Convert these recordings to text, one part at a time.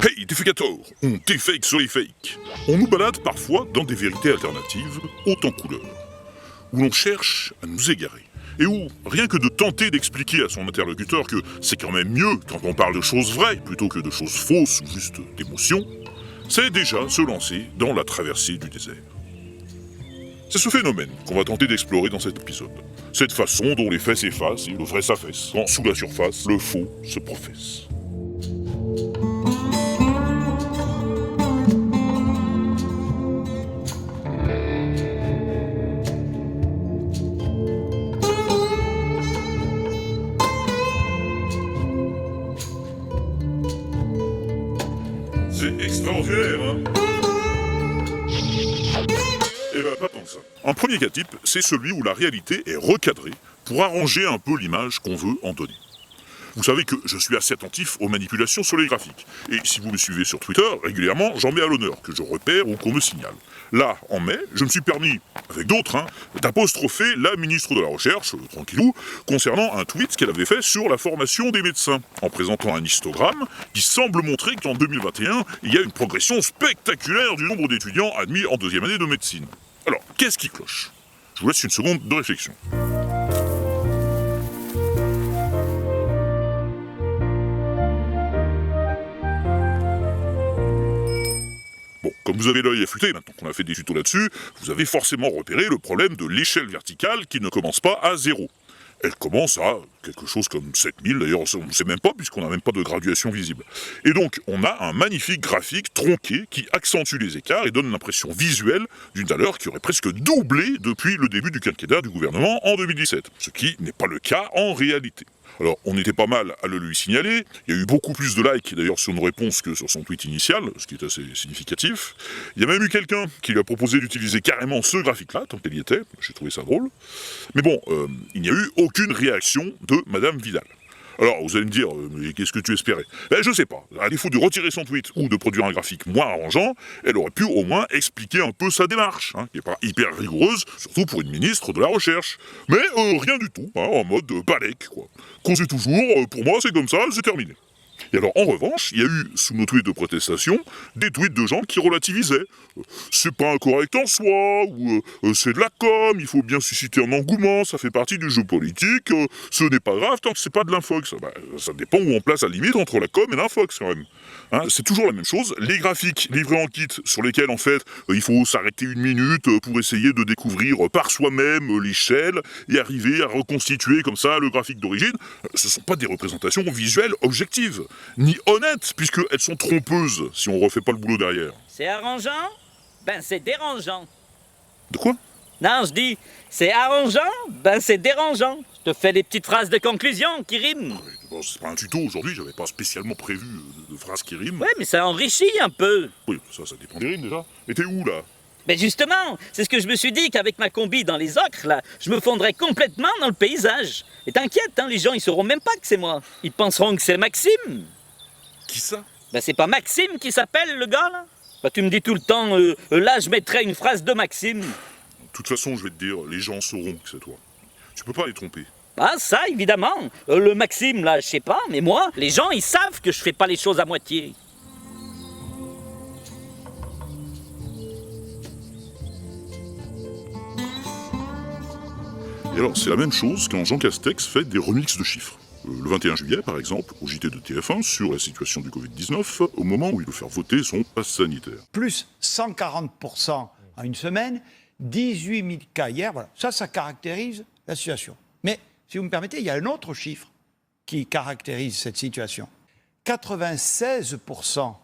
Hey, Defecator, on défake sur les fakes. On nous balade parfois dans des vérités alternatives, hautes en couleurs, où l'on cherche à nous égarer, et où, rien que de tenter d'expliquer à son interlocuteur que c'est quand même mieux quand on parle de choses vraies plutôt que de choses fausses ou juste d'émotions, c'est déjà se lancer dans la traversée du désert. C'est ce phénomène qu'on va tenter d'explorer dans cet épisode. Cette façon dont les faits s'effacent et le vrai s'affaisse, quand sous la surface, le faux se professe. C'est extraordinaire, hein? Eh ben, pas tant que ça. Un premier cas type, c'est celui où la réalité est recadrée pour arranger un peu l'image qu'on veut en donner. Vous savez que je suis assez attentif aux manipulations sur les graphiques. Et si vous me suivez sur Twitter, régulièrement, j'en mets à l'honneur, que je repère ou qu'on me signale. Là, en mai, je me suis permis, avec d'autres, d'apostropher la ministre de la Recherche, tranquillou, concernant un tweet qu'elle avait fait sur la formation des médecins, en présentant un histogramme qui semble montrer qu'en 2021, il y a une progression spectaculaire du nombre d'étudiants admis en deuxième année de médecine. Alors, qu'est-ce qui cloche? Je vous laisse une seconde de réflexion. Bon, comme vous avez l'œil affûté, maintenant qu'on a fait des tutos là-dessus, vous avez forcément repéré le problème de l'échelle verticale qui ne commence pas à 0. Elle commence à quelque chose comme 7000, d'ailleurs on ne sait même pas puisqu'on n'a même pas de graduation visible. Et donc on a un magnifique graphique tronqué qui accentue les écarts et donne l'impression visuelle d'une valeur qui aurait presque doublé depuis le début du quinquennat du gouvernement en 2017, ce qui n'est pas le cas en réalité. Alors, on était pas mal à le lui signaler, il y a eu beaucoup plus de likes d'ailleurs sur nos réponses que sur son tweet initial, ce qui est assez significatif. Il y a même eu quelqu'un qui lui a proposé d'utiliser carrément ce graphique-là, tant qu'elle y était, j'ai trouvé ça drôle. Mais bon, il n'y a eu aucune réaction de Madame Vidal. Alors, vous allez me dire, mais qu'est-ce que tu espérais? Ben, je sais pas. À défaut de retirer son tweet ou de produire un graphique moins arrangeant, elle aurait pu au moins expliquer un peu sa démarche, qui n'est pas hyper rigoureuse, surtout pour une ministre de la Recherche. Mais rien du tout, en mode balèque, quoi. Qu'on sait toujours, pour moi c'est comme ça, c'est terminé. Et alors, en revanche, il y a eu, sous nos tweets de protestation, des tweets de gens qui relativisaient. C'est pas incorrect en soi, ou c'est de la com, il faut bien susciter un engouement, ça fait partie du jeu politique, ce n'est pas grave tant que c'est pas de l'infox. Ça dépend où on place la limite entre la com et l'infox, quand même. C'est toujours la même chose, les graphiques livrés en kit, sur lesquels, en fait, il faut s'arrêter une minute pour essayer de découvrir par soi-même l'échelle, et arriver à reconstituer comme ça le graphique d'origine, ce sont pas des représentations visuelles objectives, ni honnêtes, puisqu'elles sont trompeuses, si on refait pas le boulot derrière. C'est arrangeant? Ben c'est dérangeant. De quoi? Non, je dis, c'est arrangeant? Ben c'est dérangeant. Je te fais des petites phrases de conclusion qui riment. Oui, bon, c'est pas un tuto aujourd'hui, j'avais pas spécialement prévu de phrases qui riment. Ouais, mais ça enrichit un peu. Oui, ça dépend des rimes déjà. Mais t'es où, là? Mais justement, c'est ce que je me suis dit qu'avec ma combi dans les ocres, là, je me fondrais complètement dans le paysage. Et t'inquiète, les gens, ils sauront même pas que c'est moi. Ils penseront que c'est Maxime. Qui ça? Ben c'est pas Maxime qui s'appelle, le gars, là? Bah tu me dis tout le temps, là, je mettrais une phrase de Maxime. De toute façon, je vais te dire, les gens sauront que c'est toi. Tu peux pas les tromper. Ah, ça, évidemment. Le Maxime, là, je sais pas, mais moi, les gens, ils savent que je fais pas les choses à moitié. Et alors, c'est la même chose quand Jean Castex fait des remixes de chiffres. Le 21 juillet, par exemple, au JT de TF1, sur la situation du Covid-19, au moment où il veut faire voter son pass sanitaire. Plus 140% en une semaine, 18 000 cas hier, voilà. Ça caractérise la situation. Mais, si vous me permettez, il y a un autre chiffre qui caractérise cette situation. 96%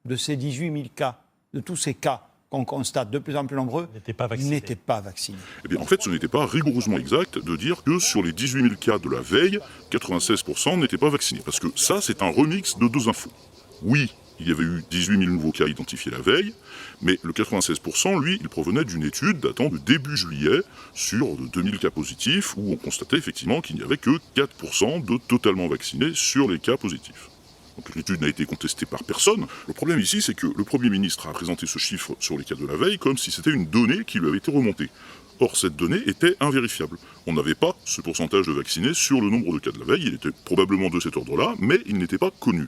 de ces 18 000 cas, de tous ces cas qu'on constate de plus en plus nombreux, n'étaient pas vaccinés. Eh bien, en fait, ce n'était pas rigoureusement exact de dire que sur les 18 000 cas de la veille, 96% n'étaient pas vaccinés. Parce que ça, c'est un remix de deux infos. Oui, il y avait eu 18 000 nouveaux cas identifiés la veille, mais le 96%, lui, il provenait d'une étude datant de début juillet sur 2000 cas positifs, où on constatait effectivement qu'il n'y avait que 4% de totalement vaccinés sur les cas positifs. Donc l'étude n'a été contestée par personne. Le problème ici, c'est que le Premier ministre a présenté ce chiffre sur les cas de la veille comme si c'était une donnée qui lui avait été remontée. Or, cette donnée était invérifiable. On n'avait pas ce pourcentage de vaccinés sur le nombre de cas de la veille. Il était probablement de cet ordre-là, mais il n'était pas connu.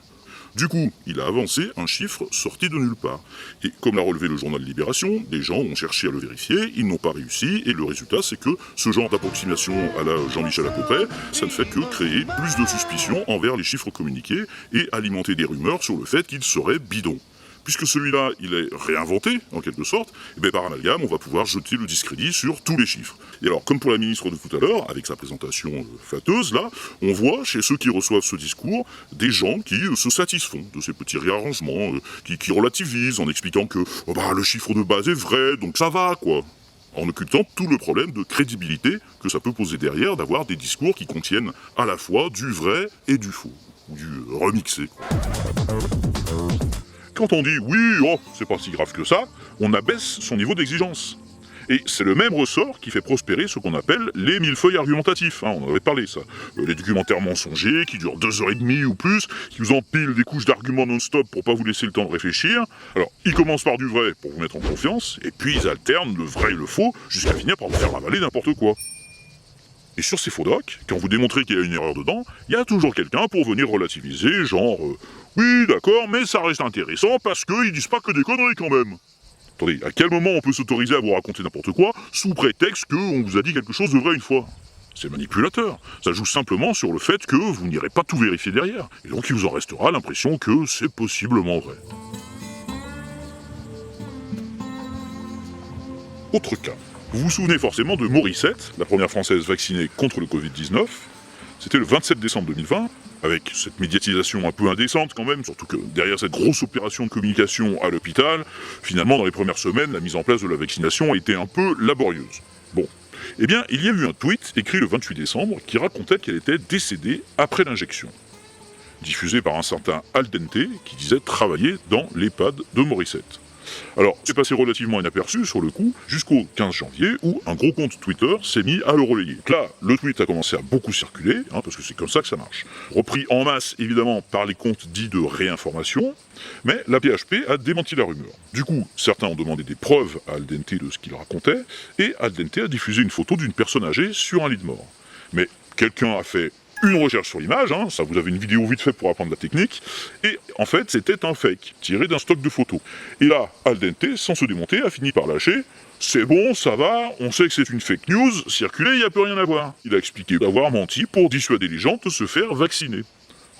Du coup, il a avancé un chiffre sorti de nulle part. Et comme l'a relevé le journal Libération, des gens ont cherché à le vérifier, ils n'ont pas réussi, et le résultat c'est que ce genre d'approximation à la Jean-Michel à peu près, ça ne fait que créer plus de suspicions envers les chiffres communiqués et alimenter des rumeurs sur le fait qu'ils seraient bidons. Puisque celui-là, il est réinventé, en quelque sorte, et bien par amalgame, on va pouvoir jeter le discrédit sur tous les chiffres. Et alors, comme pour la ministre de tout à l'heure, avec sa présentation flatteuse, là, on voit chez ceux qui reçoivent ce discours, des gens qui se satisfont de ces petits réarrangements, qui relativisent en expliquant que le chiffre de base est vrai, donc ça va, quoi. En occultant tout le problème de crédibilité que ça peut poser derrière d'avoir des discours qui contiennent à la fois du vrai et du faux, du remixé, quoi. Quand on dit « oui, c'est pas si grave que ça », on abaisse son niveau d'exigence. Et c'est le même ressort qui fait prospérer ce qu'on appelle les millefeuilles argumentatifs. On en avait parlé, ça. Les documentaires mensongers qui durent 2h30 ou plus, qui vous empilent des couches d'arguments non-stop pour pas vous laisser le temps de réfléchir. Alors, ils commencent par du vrai pour vous mettre en confiance, et puis ils alternent le vrai et le faux jusqu'à finir par vous faire avaler n'importe quoi. Et sur ces faux docs, quand vous démontrez qu'il y a une erreur dedans, il y a toujours quelqu'un pour venir relativiser, genre oui, d'accord, mais ça reste intéressant parce qu'ils disent pas que des conneries quand même. Attendez, à quel moment on peut s'autoriser à vous raconter n'importe quoi sous prétexte qu'on vous a dit quelque chose de vrai une fois ? C'est manipulateur. Ça joue simplement sur le fait que vous n'irez pas tout vérifier derrière. Et donc il vous en restera l'impression que c'est possiblement vrai. Autre cas. Vous vous souvenez forcément de Morissette, la première Française vaccinée contre le Covid-19. C'était le 27 décembre 2020, avec cette médiatisation un peu indécente quand même, surtout que derrière cette grosse opération de communication à l'hôpital, finalement dans les premières semaines, la mise en place de la vaccination a été un peu laborieuse. Bon, eh bien, il y a eu un tweet écrit le 28 décembre qui racontait qu'elle était décédée après l'injection. Diffusé par un certain Aldente qui disait travailler dans l'EHPAD de Morissette. Alors, c'est passé relativement inaperçu sur le coup, jusqu'au 15 janvier, où un gros compte Twitter s'est mis à le relayer. Là, le tweet a commencé à beaucoup circuler, parce que c'est comme ça que ça marche. Repris en masse, évidemment, par les comptes dits de réinformation, mais la PHP a démenti la rumeur. Du coup, certains ont demandé des preuves à Aldente de ce qu'il racontait, et Aldente a diffusé une photo d'une personne âgée sur un lit de mort. Mais quelqu'un a fait une recherche sur l'image, ça vous avez une vidéo vite fait pour apprendre la technique, et en fait c'était un fake, tiré d'un stock de photos. Et là, Aldente, sans se démonter, a fini par lâcher « c'est bon, ça va, on sait que c'est une fake news, circuler, il n'y a plus rien à voir ». Il a expliqué avoir menti pour dissuader les gens de se faire vacciner.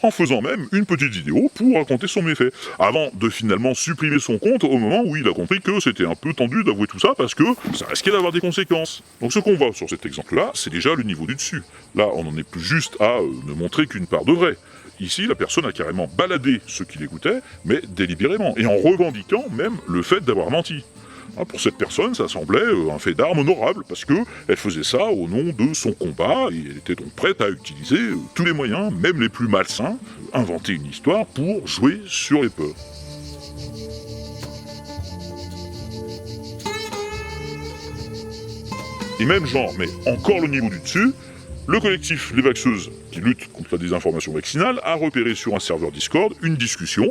En faisant même une petite vidéo pour raconter son méfait, avant de finalement supprimer son compte au moment où il a compris que c'était un peu tendu d'avouer tout ça parce que ça risquait d'avoir des conséquences. Donc ce qu'on voit sur cet exemple-là, c'est déjà le niveau du dessus. Là, on n'en est plus juste à ne montrer qu'une part de vrai. Ici, la personne a carrément baladé ceux qui l'écoutaient, mais délibérément, et en revendiquant même le fait d'avoir menti. Pour cette personne, ça semblait un fait d'arme honorable, parce qu'elle faisait ça au nom de son combat, et elle était donc prête à utiliser tous les moyens, même les plus malsains, inventer une histoire pour jouer sur les peurs. Et même genre, mais encore le niveau du dessus, le collectif Les Vaxeuses, qui lutte contre la désinformation vaccinale, a repéré sur un serveur Discord une discussion,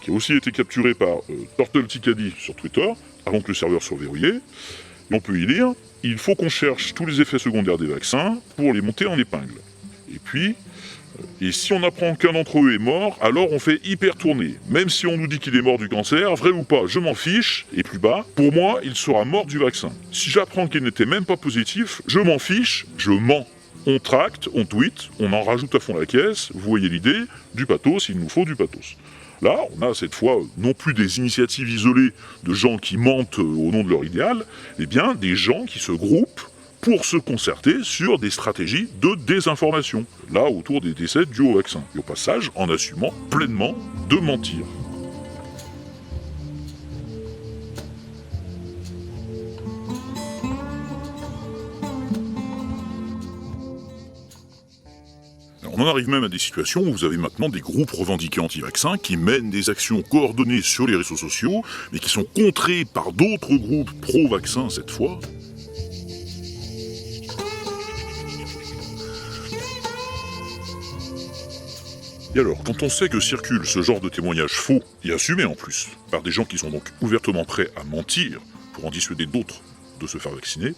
qui a aussi été capturée par TurtleTicadi sur Twitter, avant que le serveur soit verrouillé. Et on peut y lire « Il faut qu'on cherche tous les effets secondaires des vaccins pour les monter en épingle. Et puis, et si on apprend qu'un d'entre eux est mort, alors on fait hyper tourner. Même si on nous dit qu'il est mort du cancer, vrai ou pas, je m'en fiche. Et plus bas, pour moi, il sera mort du vaccin. Si j'apprends qu'il n'était même pas positif, je m'en fiche, je mens. On tracte, on tweet, on en rajoute à fond la caisse. Vous voyez l'idée, du pathos, il nous faut du pathos. » Là, on a cette fois non plus des initiatives isolées de gens qui mentent au nom de leur idéal, mais bien des gens qui se groupent pour se concerter sur des stratégies de désinformation, là autour des décès dus au vaccin, et au passage en assumant pleinement de mentir. On en arrive même à des situations où vous avez maintenant des groupes revendiqués anti-vaccins qui mènent des actions coordonnées sur les réseaux sociaux, mais qui sont contrées par d'autres groupes pro-vaccins cette fois. Et alors, quand on sait que circule ce genre de témoignages faux, et assumés en plus, par des gens qui sont donc ouvertement prêts à mentir pour en dissuader d'autres de se faire vacciner,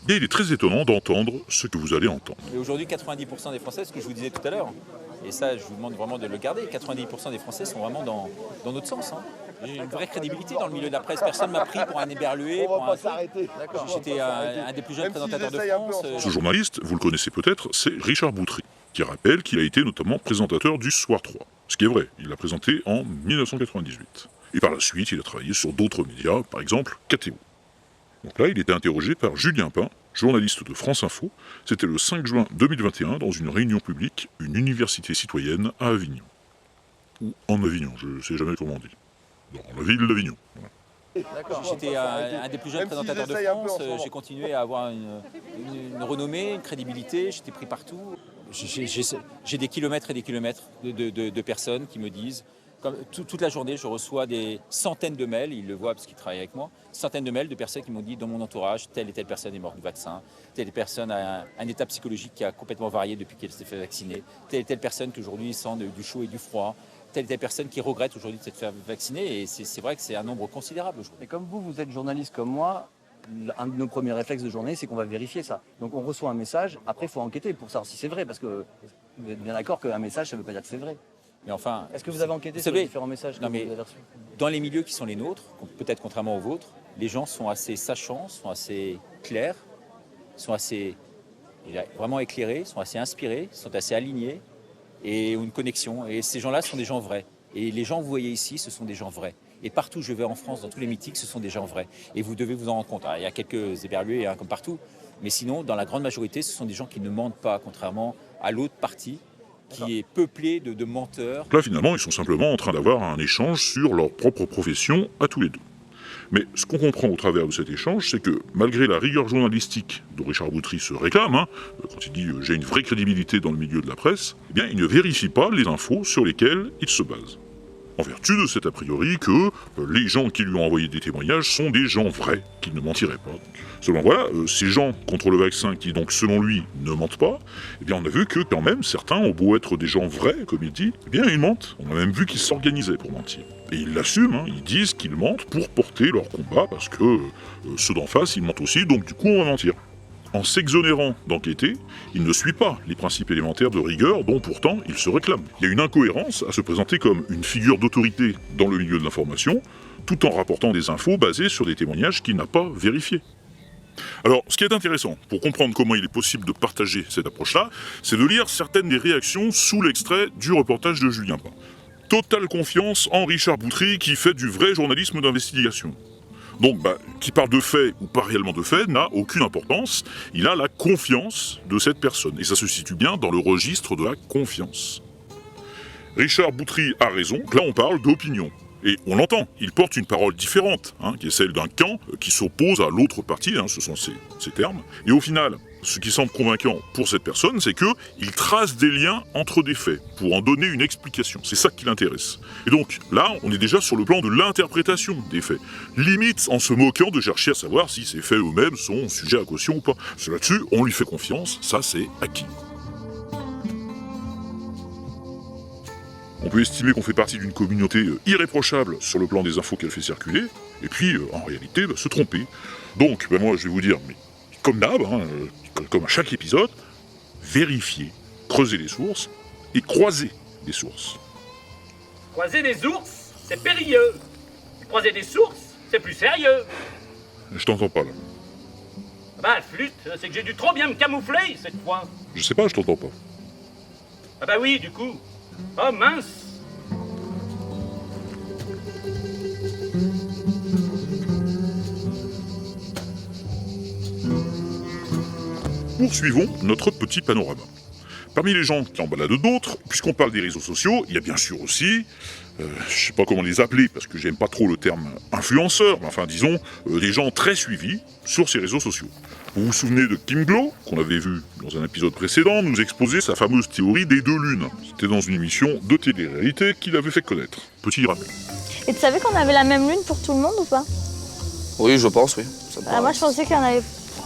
et il est très étonnant d'entendre ce que vous allez entendre. Et aujourd'hui, 90% des Français, ce que je vous disais tout à l'heure, et ça, je vous demande vraiment de le garder, 90% des Français sont vraiment dans notre sens. Hein. J'ai une vraie crédibilité dans le milieu de la presse. Personne ne m'a pris pour un éberlué, pour un... J'étais un des plus jeunes présentateurs de France. Ce journaliste, vous le connaissez peut-être, c'est Richard Boutry, qui rappelle qu'il a été notamment présentateur du Soir 3. Ce qui est vrai, il l'a présenté en 1998. Et par la suite, il a travaillé sur d'autres médias, par exemple KTO. Donc là, il était interrogé par Julien Pain, journaliste de France Info. C'était le 5 juin 2021, dans une réunion publique, une université citoyenne à Avignon. Ou en Avignon, je ne sais jamais comment on dit. Dans la ville d'Avignon. Voilà. J'étais un des plus jeunes présentateurs de France. J'ai continué à avoir une renommée, une crédibilité. J'étais pris partout. J'ai des kilomètres et des kilomètres de personnes qui me disent... Toute la journée, je reçois des centaines de mails, ils le voient parce qu'ils travaillent avec moi, centaines de mails de personnes qui m'ont dit dans mon entourage, telle et telle personne est morte du vaccin, telle personne a un état psychologique qui a complètement varié depuis qu'elle s'est fait vacciner, telle et telle personne qui aujourd'hui sent du chaud et du froid, telle et telle personne qui regrette aujourd'hui de s'être fait vacciner, et c'est vrai que c'est un nombre considérable aujourd'hui. Et comme vous êtes journaliste comme moi, un de nos premiers réflexes de journée, c'est qu'on va vérifier ça. Donc on reçoit un message, après il faut enquêter pour savoir si c'est vrai, parce que vous êtes bien d'accord qu'un message, ça ne veut pas dire que c'est vrai. Mais enfin, est-ce que vous avez enquêté sur les différents messages que vous avez reçus ? Dans les milieux qui sont les nôtres, peut-être contrairement aux vôtres, les gens sont assez sachants, sont assez clairs, sont assez vraiment éclairés, sont assez inspirés, sont assez alignés et ont une connexion. Et ces gens-là sont des gens vrais. Et les gens que vous voyez ici, ce sont des gens vrais. Et partout où je vais en France, dans tous les mythiques, ce sont des gens vrais. Et vous devez vous en rendre compte. Alors, il y a quelques éberlués comme partout, mais sinon, dans la grande majorité, ce sont des gens qui ne mentent pas, contrairement à l'autre partie, qui est peuplé de menteurs. Donc là, finalement, ils sont simplement en train d'avoir un échange sur leur propre profession à tous les deux. Mais ce qu'on comprend au travers de cet échange, c'est que malgré la rigueur journalistique dont Richard Boutry se réclame, quand il dit « j'ai une vraie crédibilité dans le milieu de la presse », eh bien, il ne vérifie pas les infos sur lesquelles il se base. En vertu de cet a priori que les gens qui lui ont envoyé des témoignages sont des gens vrais, qui ne mentiraient pas. Seulement voilà, ces gens contre le vaccin qui donc selon lui ne mentent pas, eh bien on a vu que quand même certains ont beau être des gens vrais, comme il dit, eh bien ils mentent. On a même vu qu'ils s'organisaient pour mentir. Et ils l'assument, ils disent qu'ils mentent pour porter leur combat, parce que ceux d'en face ils mentent aussi, donc du coup on va mentir. En s'exonérant d'enquêter, il ne suit pas les principes élémentaires de rigueur dont pourtant il se réclame. Il y a une incohérence à se présenter comme une figure d'autorité dans le milieu de l'information, tout en rapportant des infos basées sur des témoignages qu'il n'a pas vérifiés. Alors, ce qui est intéressant, pour comprendre comment il est possible de partager cette approche-là, c'est de lire certaines des réactions sous l'extrait du reportage de Julien Pain. Totale confiance en Richard Boutry qui fait du vrai journalisme d'investigation. Donc, qui parle de faits ou pas réellement de faits n'a aucune importance. Il a la confiance de cette personne. Et ça se situe bien dans le registre de la confiance. Richard Boutry a raison. Là, on parle d'opinion. Et on l'entend. Il porte une parole différente, qui est celle d'un camp qui s'oppose à l'autre partie. Ce sont ces termes. Et au final, ce qui semble convaincant pour cette personne, c'est qu'il trace des liens entre des faits pour en donner une explication. C'est ça qui l'intéresse. Et donc là, on est déjà sur le plan de l'interprétation des faits. Limite en se moquant de chercher à savoir si ces faits eux-mêmes sont sujets à caution ou pas. Là-dessus, on lui fait confiance, ça c'est acquis. On peut estimer qu'on fait partie d'une communauté irréprochable sur le plan des infos qu'elle fait circuler, et puis en réalité se tromper. Donc moi je vais vous dire, mais comme d'hab, comme à chaque épisode, vérifiez, creusez les sources et croisez les sources. Croiser des ours, c'est périlleux. Croiser des sources, c'est plus sérieux. Je t'entends pas là. Bah flûte, c'est que j'ai dû trop bien me camoufler cette fois. Je sais pas, je t'entends pas. Ah bah oui, du coup. Oh mince. Poursuivons notre petit panorama. Parmi les gens qui en baladent d'autres, puisqu'on parle des réseaux sociaux, il y a bien sûr aussi, je sais pas comment les appeler parce que j'aime pas trop le terme influenceur, mais enfin disons, des gens très suivis sur ces réseaux sociaux. Vous vous souvenez de Kim Glow, qu'on avait vu dans un épisode précédent, nous exposer sa fameuse théorie des deux lunes. C'était dans une émission de télé-réalité qu'il avait fait connaître. Petit rappel. Et tu savais qu'on avait la même lune pour tout le monde ou pas? Oui, je pense, oui. Moi, je pensais qu'il y en avait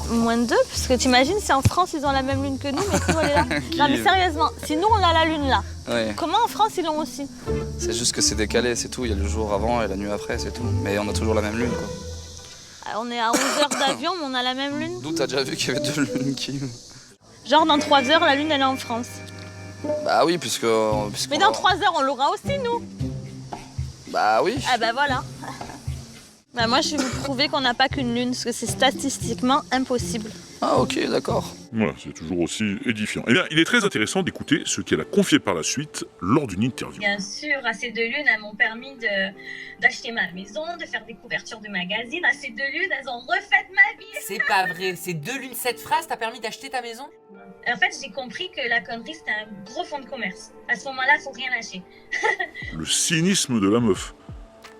moins de deux, parce que t'imagines si en France ils ont la même lune que nous, mais nous elle est là. Non mais sérieusement, si nous on a la lune là, comment en France ils l'ont aussi? C'est juste que c'est décalé, c'est tout. Il y a le jour avant et la nuit après, c'est tout. Mais on a toujours la même lune, quoi. On est à 11 heures d'avion, mais on a la même lune. D'où t'as déjà vu qu'il y avait 2 lunes qui... Genre dans 3 heures, la lune elle est en France. Bah oui, puisque mais dans 3 heures, on l'aura aussi, nous. Bah oui. Ah bah voilà. Bah moi, je vais vous prouver qu'on n'a pas qu'une lune, parce que c'est statistiquement impossible. Ah ok, d'accord. Voilà, c'est toujours aussi édifiant. Eh bien, il est très intéressant d'écouter ce qu'elle a confié par la suite lors d'une interview. Bien sûr, ces 2 lunes, elles m'ont permis d'acheter ma maison, de faire des couvertures de magazines. Ces 2 lunes, elles ont refait ma vie. C'est pas vrai, ces 2 lunes, cette phrase t'a permis d'acheter ta maison? En fait, j'ai compris que la connerie, c'était un gros fonds de commerce. À ce moment-là, faut rien lâcher. Le cynisme de la meuf.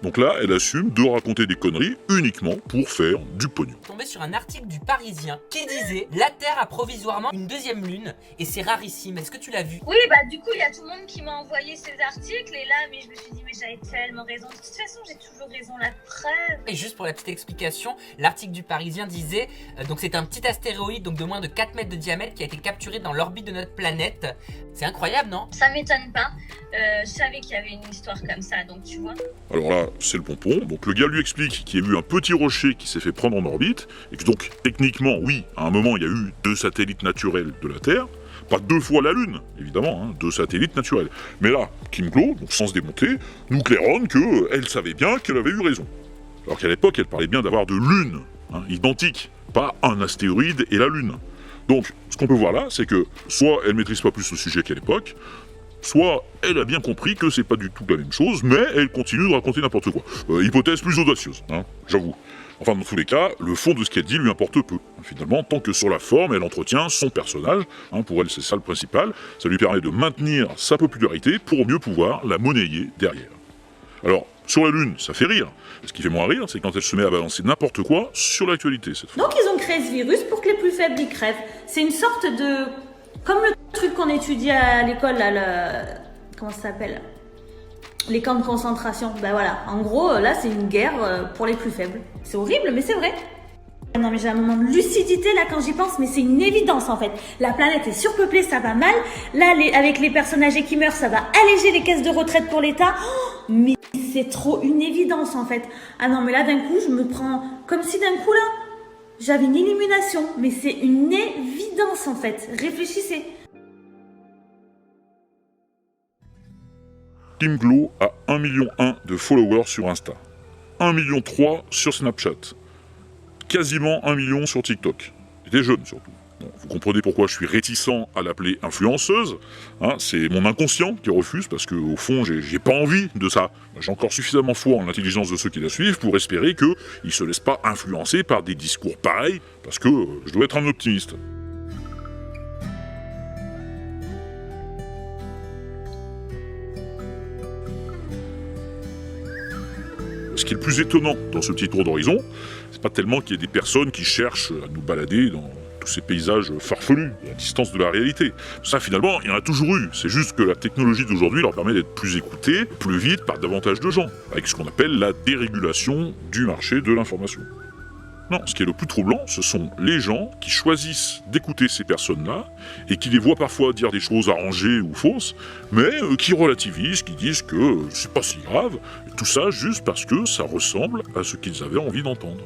Donc là, elle assume de raconter des conneries uniquement pour faire du pognon. Tombé sur un article du Parisien qui disait « La Terre a provisoirement une 2e lune et c'est rarissime ». Est-ce que tu l'as vu? Oui, bah du coup, il y a tout le monde qui m'a envoyé ces articles et là, mais je me suis dit, mais j'avais tellement raison. De toute façon, j'ai toujours raison, la preuve. Et juste pour la petite explication, l'article du Parisien disait donc c'est un petit astéroïde donc de moins de 4 mètres de diamètre qui a été capturé dans l'orbite de notre planète. C'est incroyable, non? Ça m'étonne pas. Je savais qu'il y avait une histoire comme ça, donc tu vois. Alors là, c'est le pompon. Donc le gars lui explique qu'il y a eu un petit rocher qui s'est fait prendre en orbite, et que donc, techniquement, oui, à un moment, il y a eu 2 satellites naturels de la Terre. Pas 2 fois la Lune, évidemment, 2 satellites naturels. Mais là, Kim Glo, donc sans se démonter, nous claironne qu'elle savait bien qu'elle avait eu raison. Alors qu'à l'époque, elle parlait bien d'avoir 2 lunes, identiques, pas un astéroïde et la Lune. Donc, ce qu'on peut voir là, c'est que soit elle maîtrise pas plus le sujet qu'à l'époque, soit elle a bien compris que c'est pas du tout la même chose, mais elle continue de raconter n'importe quoi. Hypothèse plus audacieuse, j'avoue. Enfin, dans tous les cas, le fond de ce qu'elle dit lui importe peu. Finalement, tant que sur la forme, elle entretient son personnage, pour elle c'est ça le principal, ça lui permet de maintenir sa popularité pour mieux pouvoir la monnayer derrière. Alors, sur la Lune, ça fait rire. Ce qui fait moins rire, c'est quand elle se met à balancer n'importe quoi sur l'actualité, cette fois. Donc ils ont créé ce virus pour que les plus faibles y crèvent. C'est une sorte de... Comme le truc qu'on étudie à l'école, là, comment ça s'appelle? Les camps de concentration. Ben voilà, en gros, là, c'est une guerre pour les plus faibles. C'est horrible, mais c'est vrai. Non, mais j'ai un moment de lucidité, là, quand j'y pense, mais c'est une évidence, en fait. La planète est surpeuplée, ça va mal. Là, avec les personnes âgées qui meurent, ça va alléger les caisses de retraite pour l'État. Oh, mais c'est trop une évidence, en fait. Ah non, mais là, d'un coup, je me prends... Comme si d'un coup, là, j'avais une illumination. Mais c'est une évidence, en fait. Réfléchissez. Kim Glo a 1,1 million de followers sur Insta, 1,3 million sur Snapchat, quasiment 1 million sur TikTok. Et des jeunes surtout. Bon, vous comprenez pourquoi je suis réticent à l'appeler influenceuse. C'est mon inconscient qui refuse parce qu'au fond, j'ai pas envie de ça. J'ai encore suffisamment foi en l'intelligence de ceux qui la suivent pour espérer qu'ils ne se laissent pas influencer par des discours pareils, parce que je dois être un optimiste. Ce qui est le plus étonnant dans ce petit tour d'horizon, c'est pas tellement qu'il y ait des personnes qui cherchent à nous balader dans tous ces paysages farfelus, à distance de la réalité. Ça, finalement, il y en a toujours eu. C'est juste que la technologie d'aujourd'hui leur permet d'être plus écoutés, plus vite, par davantage de gens, avec ce qu'on appelle la dérégulation du marché de l'information. Non, ce qui est le plus troublant, ce sont les gens qui choisissent d'écouter ces personnes-là et qui les voient parfois dire des choses arrangées ou fausses, mais qui relativisent, qui disent que c'est pas si grave, tout ça juste parce que ça ressemble à ce qu'ils avaient envie d'entendre.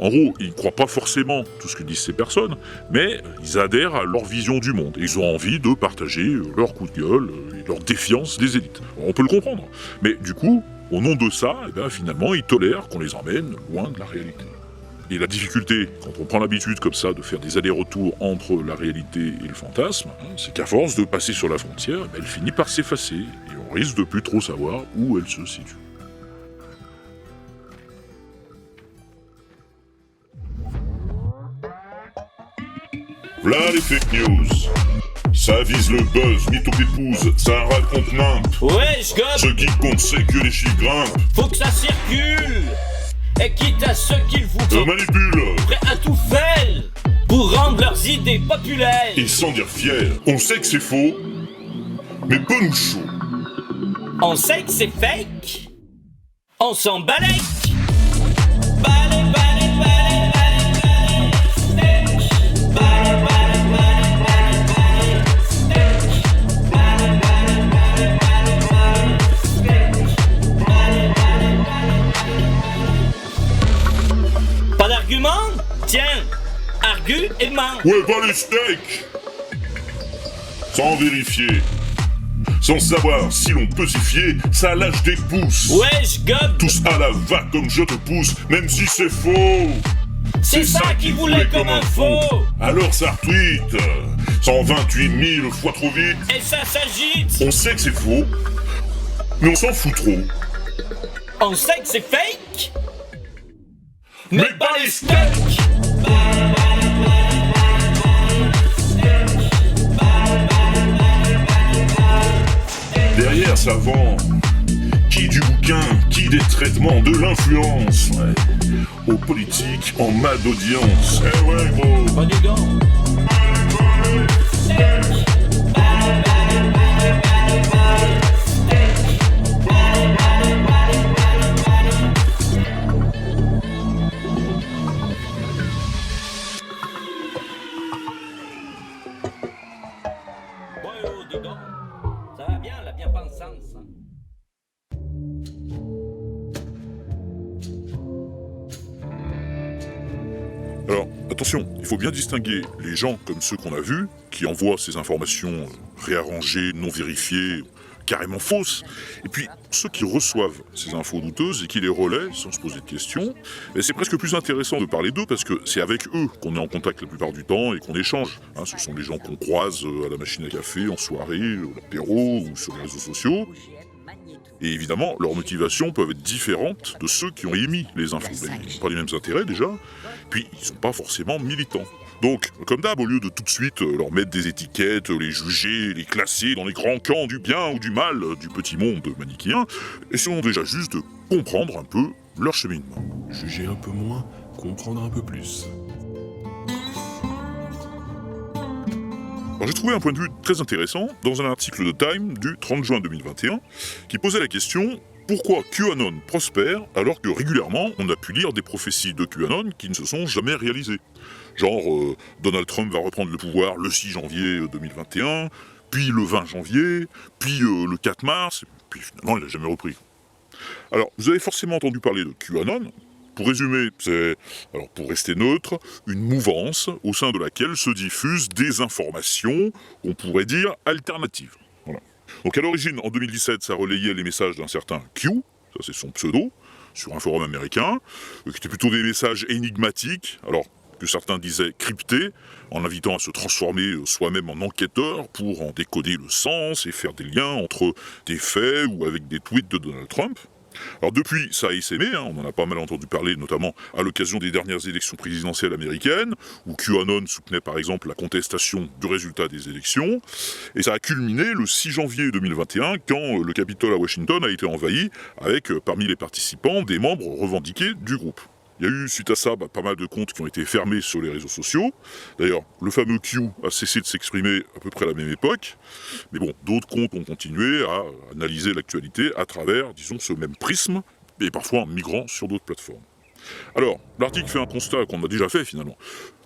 En gros, ils ne croient pas forcément tout ce que disent ces personnes, mais ils adhèrent à leur vision du monde et ils ont envie de partager leur coup de gueule et leur défiance des élites. On peut le comprendre, mais du coup, au nom de ça, finalement, ils tolèrent qu'on les emmène loin de la réalité. Et la difficulté, quand on prend l'habitude comme ça de faire des allers-retours entre la réalité et le fantasme, c'est qu'à force de passer sur la frontière, elle finit par s'effacer et on risque de plus trop savoir où elle se situe. V'là les fake news. Ça vise le buzz, mytho d'épouse, ça raconte nimp. Ouais, je gobe. Ce qui compte, c'est que les chiffres grimpent. Faut que ça circule. Et quitte à ceux qui vous manipulent, prêts à tout faire pour rendre leurs idées populaires. Et sans dire fier, on sait que c'est faux, mais pas nous chaud. On sait que c'est fake, on s'en balèque. Emma. Ouais, pas les steaks. Sans vérifier. Sans savoir si l'on peut s'y fier, ça lâche des pouces. Ouais, je gobe. Tous à la va comme je te pousse, même si c'est faux. C'est ça qu'il voulait comme info. Alors ça retweet 128 000 fois trop vite. Et ça s'agite. On sait que c'est faux, mais on s'en fout trop. On sait que c'est fake. Mais pas les steaks. Derrière ça vend. Qui du bouquin, qui des traitements, de l'influence. Ouais. Aux politiques en mal d'audience. Eh ouais gros. Pas du gant. Ça va bien, la bien-pensance. Alors, attention, il faut bien distinguer les gens comme ceux qu'on a vus, qui envoient ces informations réarrangées, non vérifiées, carrément fausses, et puis ceux qui reçoivent ces infos douteuses et qui les relaient sans se poser de questions. Et c'est presque plus intéressant de parler d'eux parce que c'est avec eux qu'on est en contact la plupart du temps et qu'on échange. Hein, ce sont les gens qu'on croise à la machine à café, en soirée, à l'apéro ou sur les réseaux sociaux. Et évidemment, leurs motivations peuvent être différentes de ceux qui ont émis les infos. Ils n'ont pas les mêmes intérêts déjà, puis ils ne sont pas forcément militants. Donc, comme d'hab, au lieu de tout de suite leur mettre des étiquettes, les juger, les classer dans les grands camps du bien ou du mal du petit monde manichéen, essayons déjà juste de comprendre un peu leur cheminement. Juger un peu moins, comprendre un peu plus. Alors j'ai trouvé un point de vue très intéressant dans un article de Time du 30 juin 2021 qui posait la question « Pourquoi QAnon prospère alors que régulièrement on a pu lire des prophéties de QAnon qui ne se sont jamais réalisées ?» Genre Donald Trump va reprendre le pouvoir le 6 janvier 2021, puis le 20 janvier, puis le 4 mars, puis finalement il n'a jamais repris. Alors vous avez forcément entendu parler de QAnon. Pour résumer, c'est, alors pour rester neutre, une mouvance au sein de laquelle se diffusent des informations, on pourrait dire, alternatives. Voilà. Donc à l'origine, en 2017, ça relayait les messages d'un certain Q, ça c'est son pseudo, sur un forum américain, qui étaient plutôt des messages énigmatiques, alors que certains disaient cryptés, en invitant à se transformer soi-même en enquêteur pour en décoder le sens et faire des liens entre des faits ou avec des tweets de Donald Trump. Alors depuis, ça a essaimé, on en a pas mal entendu parler, notamment à l'occasion des dernières élections présidentielles américaines, où QAnon soutenait par exemple la contestation du résultat des élections, et ça a culminé le 6 janvier 2021, quand le Capitole à Washington a été envahi, avec parmi les participants des membres revendiqués du groupe. Il y a eu, suite à ça, pas mal de comptes qui ont été fermés sur les réseaux sociaux. D'ailleurs, le fameux Q a cessé de s'exprimer à peu près à la même époque. Mais bon, d'autres comptes ont continué à analyser l'actualité à travers, disons, ce même prisme, et parfois en migrant sur d'autres plateformes. Alors, l'article fait un constat qu'on a déjà fait finalement.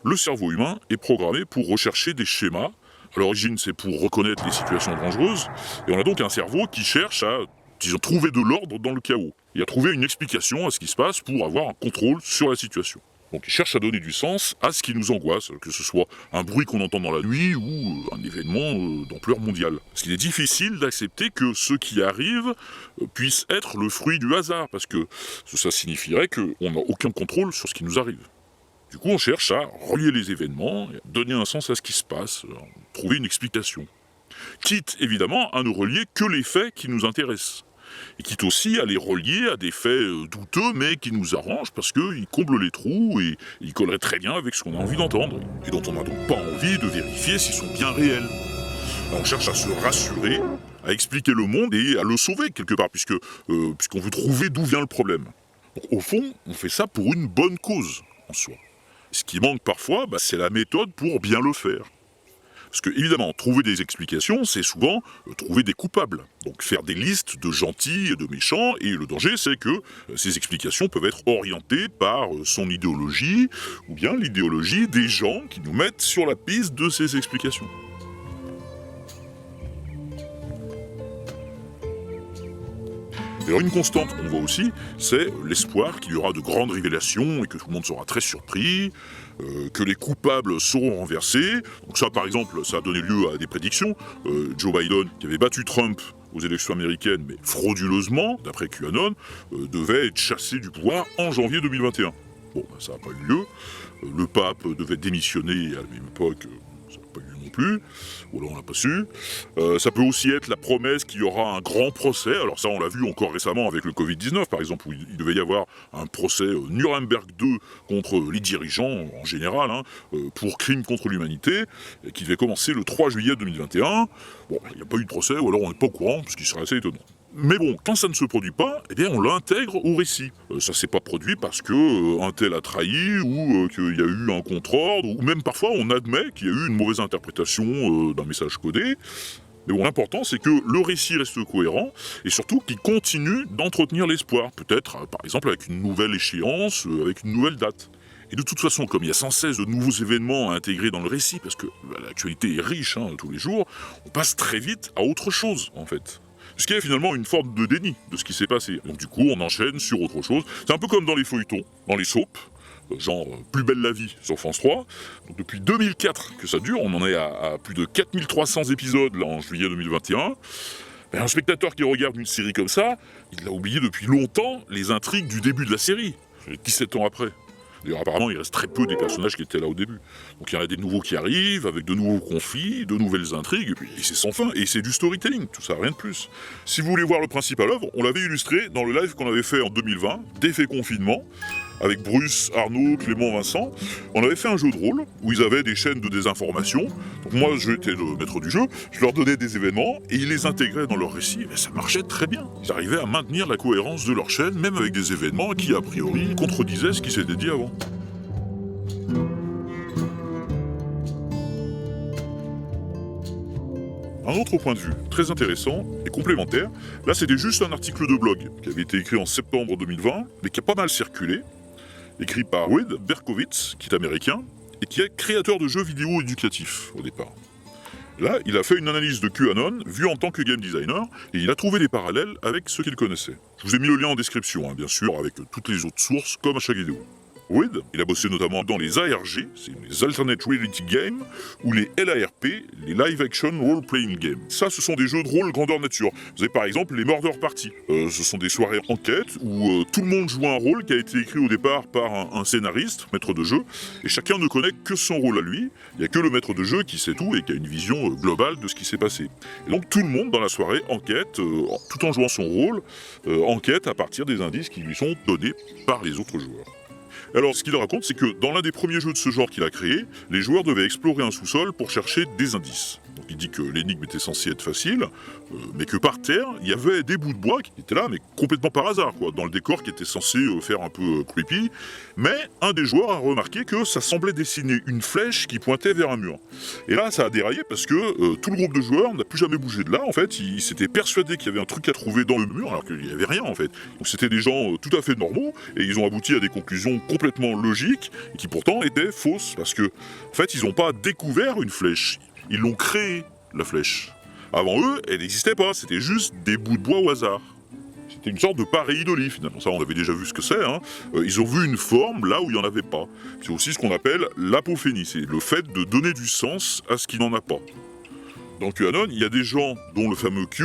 Le cerveau humain est programmé pour rechercher des schémas. À l'origine, c'est pour reconnaître les situations dangereuses. Et on a donc un cerveau qui cherche à, disons, trouver de l'ordre dans le chaos. Et à trouver une explication à ce qui se passe pour avoir un contrôle sur la situation. Donc il cherche à donner du sens à ce qui nous angoisse, que ce soit un bruit qu'on entend dans la nuit ou un événement d'ampleur mondiale. Parce qu'il est difficile d'accepter que ce qui arrive puisse être le fruit du hasard, parce que ça signifierait qu'on n'a aucun contrôle sur ce qui nous arrive. Du coup on cherche à relier les événements, à donner un sens à ce qui se passe, à trouver une explication. Quitte évidemment à ne relier que les faits qui nous intéressent. Et quitte aussi à les relier à des faits douteux, mais qui nous arrangent parce qu'ils comblent les trous et ils colleraient très bien avec ce qu'on a envie d'entendre, et dont on n'a donc pas envie de vérifier s'ils sont bien réels. On cherche à se rassurer, à expliquer le monde et à le sauver quelque part, puisqu'on veut trouver d'où vient le problème. Donc, au fond, on fait ça pour une bonne cause en soi. Ce qui manque parfois, c'est la méthode pour bien le faire. Parce que, évidemment, trouver des explications, c'est souvent trouver des coupables. Donc faire des listes de gentils et de méchants, et le danger, c'est que ces explications peuvent être orientées par son idéologie, ou bien l'idéologie des gens qui nous mettent sur la piste de ces explications. Et alors une constante qu'on voit aussi, c'est l'espoir qu'il y aura de grandes révélations et que tout le monde sera très surpris, que les coupables seront renversés. Donc ça, par exemple, ça a donné lieu à des prédictions. Joe Biden, qui avait battu Trump aux élections américaines, mais frauduleusement, d'après QAnon, devait être chassé du pouvoir en janvier 2021. Bon, ça n'a pas eu lieu. Le pape devait démissionner à la même époque. Ça n'a pas eu lieu non plus, ou alors on l'a pas su. Ça peut aussi être la promesse qu'il y aura un grand procès. Alors ça, on l'a vu encore récemment avec le Covid-19, par exemple, où il devait y avoir un procès Nuremberg 2 contre les dirigeants, en général, pour crimes contre l'humanité, et qui devait commencer le 3 juillet 2021. Bon, il n'y a pas eu de procès, ou alors on n'est pas au courant, ce qui serait assez étonnant. Mais bon, quand ça ne se produit pas, eh bien on l'intègre au récit. Ça s'est pas produit parce que un tel a trahi, ou qu'il y a eu un contre-ordre, ou même parfois on admet qu'il y a eu une mauvaise interprétation d'un message codé. Mais bon, l'important c'est que le récit reste cohérent, et surtout qu'il continue d'entretenir l'espoir, peut-être par exemple avec une nouvelle échéance, avec une nouvelle date. Et de toute façon, comme il y a sans cesse de nouveaux événements à intégrer dans le récit, parce que l'actualité est riche tous les jours, on passe très vite à autre chose en fait. Ce qui est finalement une forme de déni de ce qui s'est passé. Donc du coup, on enchaîne sur autre chose. C'est un peu comme dans les feuilletons, dans les soaps, genre Plus belle la vie sur France 3. Donc depuis 2004 que ça dure, on en est à plus de 4300 épisodes là, en juillet 2021. Mais un spectateur qui regarde une série comme ça, il a oublié depuis longtemps les intrigues du début de la série, 17 ans après. D'ailleurs, apparemment, il reste très peu des personnages qui étaient là au début. Donc il y en a des nouveaux qui arrivent, avec de nouveaux conflits, de nouvelles intrigues, et c'est sans fin, et c'est du storytelling, tout ça, rien de plus. Si vous voulez voir le principe à l'œuvre, on l'avait illustré dans le live qu'on avait fait en 2020, d'effet confinement, avec Bruce, Arnaud, Clément, Vincent. On avait fait un jeu de rôle, où ils avaient des chaînes de désinformation. Donc moi, j'étais le maître du jeu, je leur donnais des événements, et ils les intégraient dans leur récit, et ça marchait très bien. Ils arrivaient à maintenir la cohérence de leur chaîne, même avec des événements qui, a priori, contredisaient ce qui s'était dit avant. Un autre point de vue, très intéressant et complémentaire, là c'était juste un article de blog qui avait été écrit en septembre 2020, mais qui a pas mal circulé, écrit par Wade Berkowitz, qui est américain, et qui est créateur de jeux vidéo éducatifs au départ. Là, il a fait une analyse de QAnon, vue en tant que game designer, et il a trouvé des parallèles avec ce qu'il connaissait. Je vous ai mis le lien en description, bien sûr, avec toutes les autres sources, comme à chaque vidéo. Wade, il a bossé notamment dans les ARG, c'est les Alternate Reality Games, ou les LARP, les Live Action Role Playing Games. Ça, ce sont des jeux de rôle grandeur nature. Vous avez par exemple les Murder Party. Ce sont des soirées enquête où tout le monde joue un rôle qui a été écrit au départ par un scénariste, maître de jeu, et chacun ne connaît que son rôle à lui. Il n'y a que le maître de jeu qui sait tout et qui a une vision globale de ce qui s'est passé. Et donc tout le monde dans la soirée enquête, tout en jouant son rôle, enquête à partir des indices qui lui sont donnés par les autres joueurs. Alors, ce qu'il raconte, c'est que dans l'un des premiers jeux de ce genre qu'il a créé, les joueurs devaient explorer un sous-sol pour chercher des indices. Donc il dit que l'énigme était censée être facile, mais que par terre, il y avait des bouts de bois qui étaient là, mais complètement par hasard, dans le décor qui était censé faire un peu creepy. Mais un des joueurs a remarqué que ça semblait dessiner une flèche qui pointait vers un mur. Et là, ça a déraillé parce que tout le groupe de joueurs n'a plus jamais bougé de là. En fait, ils s'étaient persuadés qu'il y avait un truc à trouver dans le mur, alors qu'il n'y avait rien, en fait. Donc c'était des gens tout à fait normaux, et ils ont abouti à des conclusions complètement logiques, et qui pourtant étaient fausses, parce que, en fait, ils n'ont pas découvert une flèche. Ils l'ont créée, la flèche. Avant eux, elle n'existait pas, c'était juste des bouts de bois au hasard. C'était une sorte de pareidolie, finalement. Ça, on avait déjà vu ce que c'est. Ils ont vu une forme là où il n'y en avait pas. C'est aussi ce qu'on appelle l'apophénie, c'est le fait de donner du sens à ce qui n'en a pas. Dans QAnon, il y a des gens, dont le fameux Q,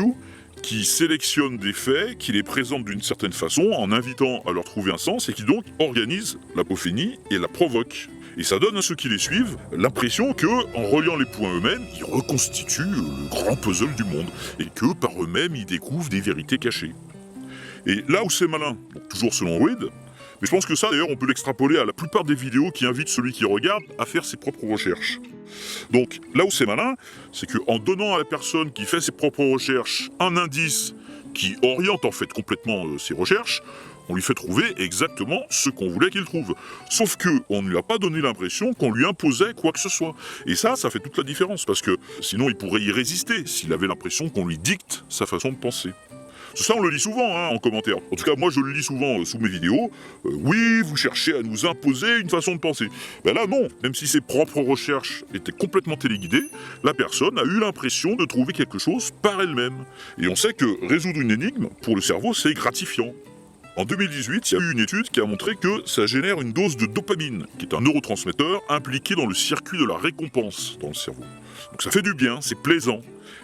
qui sélectionnent des faits, qui les présentent d'une certaine façon, en invitant à leur trouver un sens, et qui donc organisent l'apophénie et la provoquent. Et ça donne à ceux qui les suivent l'impression que, en reliant les points eux-mêmes, ils reconstituent le grand puzzle du monde, et que par eux-mêmes, ils découvrent des vérités cachées. Et là où c'est malin, donc toujours selon Wade, mais je pense que ça d'ailleurs on peut l'extrapoler à la plupart des vidéos qui invitent celui qui regarde à faire ses propres recherches. Donc là où c'est malin, c'est qu'en donnant à la personne qui fait ses propres recherches un indice qui oriente en fait complètement ses recherches, on lui fait trouver exactement ce qu'on voulait qu'il trouve. Sauf qu'on ne lui a pas donné l'impression qu'on lui imposait quoi que ce soit. Et ça fait toute la différence, parce que sinon il pourrait y résister s'il avait l'impression qu'on lui dicte sa façon de penser. Ça, on le lit souvent en commentaire. En tout cas, moi, je le lis souvent sous mes vidéos. Oui, vous cherchez à nous imposer une façon de penser. Ben là, non. Même si ses propres recherches étaient complètement téléguidées, la personne a eu l'impression de trouver quelque chose par elle-même. Et on sait que résoudre une énigme, pour le cerveau, c'est gratifiant. En 2018, il y a eu une étude qui a montré que ça génère une dose de dopamine, qui est un neurotransmetteur impliqué dans le circuit de la récompense dans le cerveau. Donc ça fait du bien, c'est plaisant.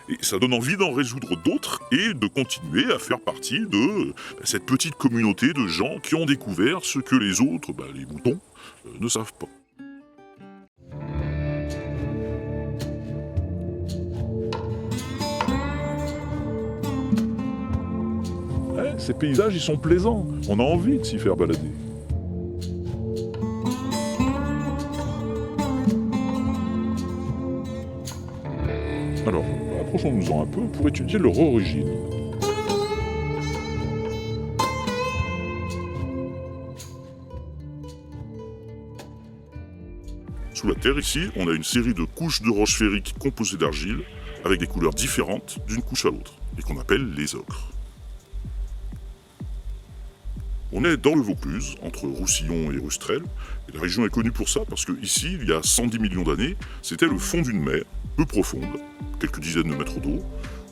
Et ça donne envie d'en résoudre d'autres et de continuer à faire partie de cette petite communauté de gens qui ont découvert ce que les autres, les moutons, ne savent pas. Ces paysages, ils sont plaisants. On a envie de s'y faire balader. Alors, approchons-nous-en un peu pour étudier leur origine. Sous la Terre, ici, on a une série de couches de roches ferriques composées d'argile, avec des couleurs différentes d'une couche à l'autre, et qu'on appelle les ocres. On est dans le Vaucluse, entre Roussillon et Rustrel, et la région est connue pour ça parce que ici, il y a 110 millions d'années, c'était le fond d'une mer, peu profonde, quelques dizaines de mètres d'eau,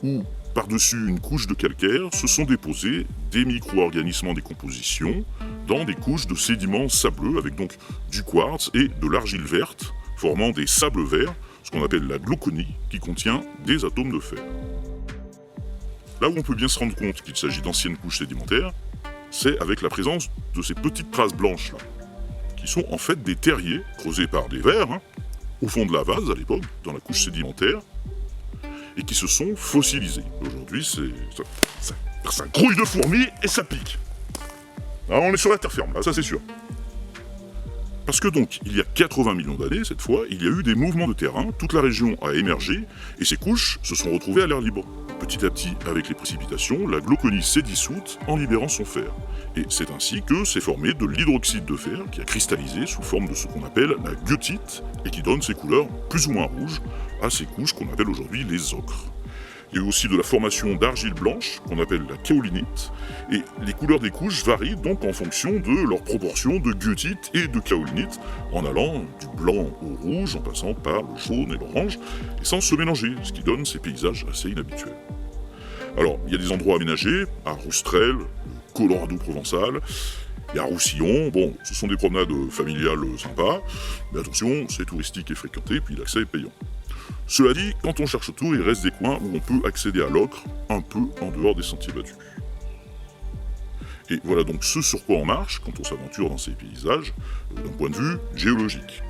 où, par-dessus une couche de calcaire, se sont déposés des micro-organismes en décomposition dans des couches de sédiments sableux, avec donc du quartz et de l'argile verte, formant des sables verts, ce qu'on appelle la glauconie, qui contient des atomes de fer. Là où on peut bien se rendre compte qu'il s'agit d'anciennes couches sédimentaires, c'est avec la présence de ces petites traces blanches là, qui sont en fait des terriers creusés par des vers, au fond de la vase à l'époque, dans la couche sédimentaire, et qui se sont fossilisés. Aujourd'hui, ça grouille de fourmis et ça pique. Alors, on est sur la terre ferme, là, ça c'est sûr. Parce que donc, il y a 80 millions d'années, cette fois, il y a eu des mouvements de terrain, toute la région a émergé, et ces couches se sont retrouvées à l'air libre. Petit à petit, avec les précipitations, la glauconie s'est dissoute en libérant son fer. Et c'est ainsi que s'est formé de l'hydroxyde de fer qui a cristallisé sous forme de ce qu'on appelle la goethite et qui donne ses couleurs plus ou moins rouges à ces couches qu'on appelle aujourd'hui les ocres. Il y a eu aussi de la formation d'argile blanche qu'on appelle la kaolinite et les couleurs des couches varient donc en fonction de leur proportion de goethite et de kaolinite en allant du blanc au rouge en passant par le jaune et l'orange et sans se mélanger, ce qui donne ces paysages assez inhabituels. Alors, il y a des endroits aménagés, à Rustrel, le Colorado provençal, et à Roussillon, bon, ce sont des promenades familiales sympas, mais attention, c'est touristique et fréquenté, puis l'accès est payant. Cela dit, quand on cherche autour, il reste des coins où on peut accéder à l'ocre, un peu en dehors des sentiers battus. Et voilà donc ce sur quoi on marche quand on s'aventure dans ces paysages, d'un point de vue géologique.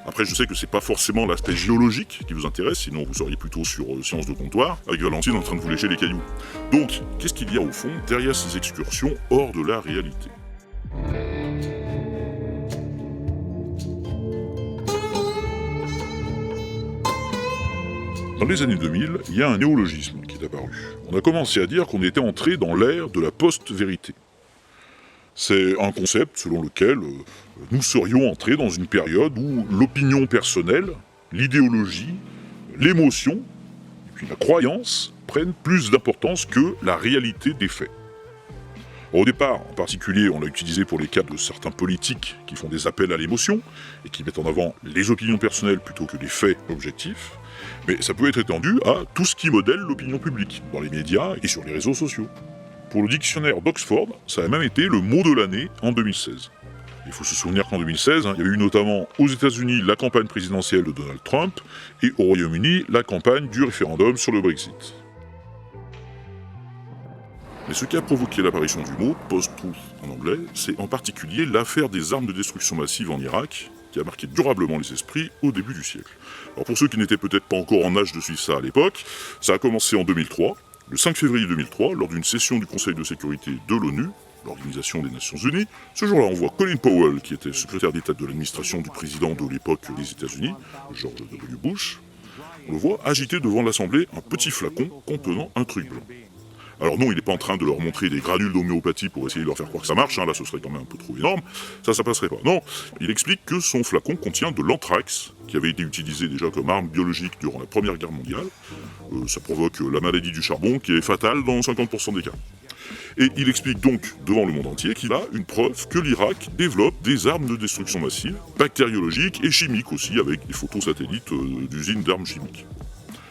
Après, je sais que c'est pas forcément l'aspect géologique qui vous intéresse, sinon vous seriez plutôt sur Sciences de comptoir, avec Valentine en train de vous lécher les cailloux. Donc, qu'est-ce qu'il y a au fond derrière ces excursions hors de la réalité ? Dans les années 2000, il y a un néologisme qui est apparu. On a commencé à dire qu'on était entré dans l'ère de la post-vérité. C'est un concept selon lequel nous serions entrés dans une période où l'opinion personnelle, l'idéologie, l'émotion, et puis la croyance prennent plus d'importance que la réalité des faits. Au départ, en particulier, on l'a utilisé pour les cas de certains politiques qui font des appels à l'émotion et qui mettent en avant les opinions personnelles plutôt que les faits objectifs, mais ça peut être étendu à tout ce qui modèle l'opinion publique, dans les médias et sur les réseaux sociaux. Pour le dictionnaire d'Oxford, ça a même été le mot de l'année en 2016. Il faut se souvenir qu'en 2016, il y a eu notamment aux États-Unis la campagne présidentielle de Donald Trump et au Royaume-Uni la campagne du référendum sur le Brexit. Mais ce qui a provoqué l'apparition du mot, post-truth en anglais, c'est en particulier l'affaire des armes de destruction massive en Irak, qui a marqué durablement les esprits au début du siècle. Alors pour ceux qui n'étaient peut-être pas encore en âge de suivre ça à l'époque, ça a commencé en 2003, le 5 février 2003, lors d'une session du Conseil de sécurité de l'ONU, l'Organisation des Nations Unies. Ce jour-là, on voit Colin Powell, qui était secrétaire d'État de l'administration du président de l'époque des États-Unis, George W. Bush. On le voit agiter devant l'Assemblée un petit flacon contenant un truc blanc. Alors non, il n'est pas en train de leur montrer des granules d'homéopathie pour essayer de leur faire croire que ça marche, là ce serait quand même un peu trop énorme, ça passerait pas. Non, il explique que son flacon contient de l'anthrax, qui avait été utilisé déjà comme arme biologique durant la Première Guerre mondiale. Ça provoque la maladie du charbon, qui est fatale dans 50% des cas. Et il explique donc devant le monde entier qu'il a une preuve que l'Irak développe des armes de destruction massive, bactériologiques et chimiques aussi, avec des photos satellites d'usines d'armes chimiques.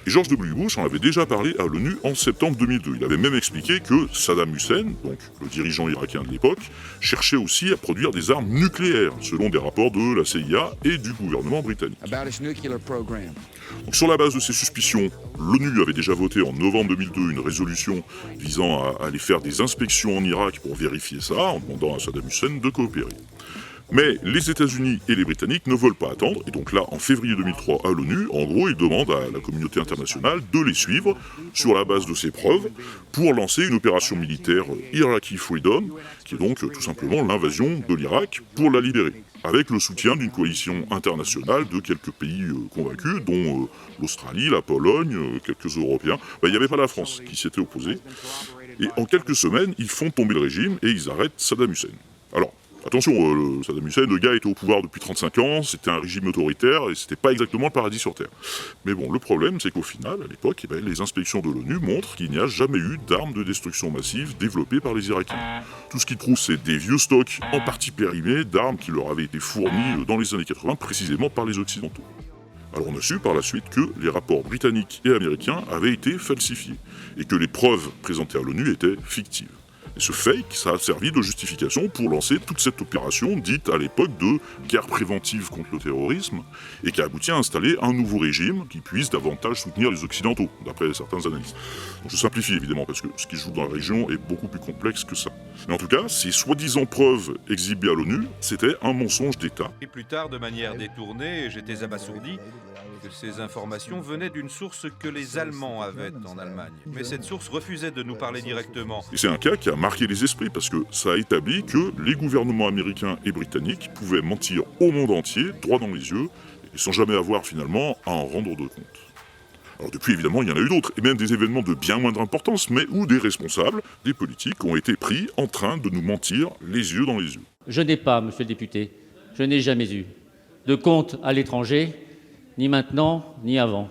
Et George W. Bush en avait déjà parlé à l'ONU en septembre 2002. Il avait même expliqué que Saddam Hussein, donc le dirigeant irakien de l'époque, cherchait aussi à produire des armes nucléaires, selon des rapports de la CIA et du gouvernement britannique. Donc, sur la base de ces suspicions, l'ONU avait déjà voté en novembre 2002 une résolution visant à aller faire des inspections en Irak pour vérifier ça, en demandant à Saddam Hussein de coopérer. Mais les États-Unis et les Britanniques ne veulent pas attendre, et donc là, en février 2003, à l'ONU, en gros, ils demandent à la communauté internationale de les suivre sur la base de ces preuves pour lancer une opération militaire Iraqi Freedom, qui est donc tout simplement l'invasion de l'Irak pour la libérer, avec le soutien d'une coalition internationale de quelques pays convaincus, dont l'Australie, la Pologne, quelques Européens. Il n'y avait pas la France qui s'y était opposée. Et en quelques semaines, ils font tomber le régime et ils arrêtent Saddam Hussein. Alors, attention, Saddam Hussein, le gars était au pouvoir depuis 35 ans, c'était un régime autoritaire et c'était pas exactement le paradis sur Terre. Mais bon, le problème, c'est qu'au final, à l'époque, les inspections de l'ONU montrent qu'il n'y a jamais eu d'armes de destruction massive développées par les Irakiens. Tout ce qu'ils trouvent, c'est des vieux stocks, en partie périmés, d'armes qui leur avaient été fournies dans les années 80, précisément par les Occidentaux. Alors on a su par la suite que les rapports britanniques et américains avaient été falsifiés, et que les preuves présentées à l'ONU étaient fictives. Et ce fake, ça a servi de justification pour lancer toute cette opération dite à l'époque de guerre préventive contre le terrorisme et qui a abouti à installer un nouveau régime qui puisse davantage soutenir les Occidentaux, d'après certains analystes. Donc je simplifie évidemment parce que ce qui se joue dans la région est beaucoup plus complexe que ça. Mais en tout cas, ces soi-disant preuves exhibées à l'ONU, c'était un mensonge d'État. Et plus tard, de manière détournée, j'étais abasourdi que ces informations venaient d'une source que les Allemands avaient en Allemagne. Mais cette source refusait de nous parler directement. Et c'est un cas qui a marqué les esprits parce que ça a établi que les gouvernements américains et britanniques pouvaient mentir au monde entier, droit dans les yeux, et sans jamais avoir finalement à en rendre de compte. Alors depuis, évidemment, il y en a eu d'autres, et même des événements de bien moindre importance, mais où des responsables, des politiques, ont été pris en train de nous mentir les yeux dans les yeux. Je n'ai pas, monsieur le député, je n'ai jamais eu de compte à l'étranger, ni maintenant, ni avant.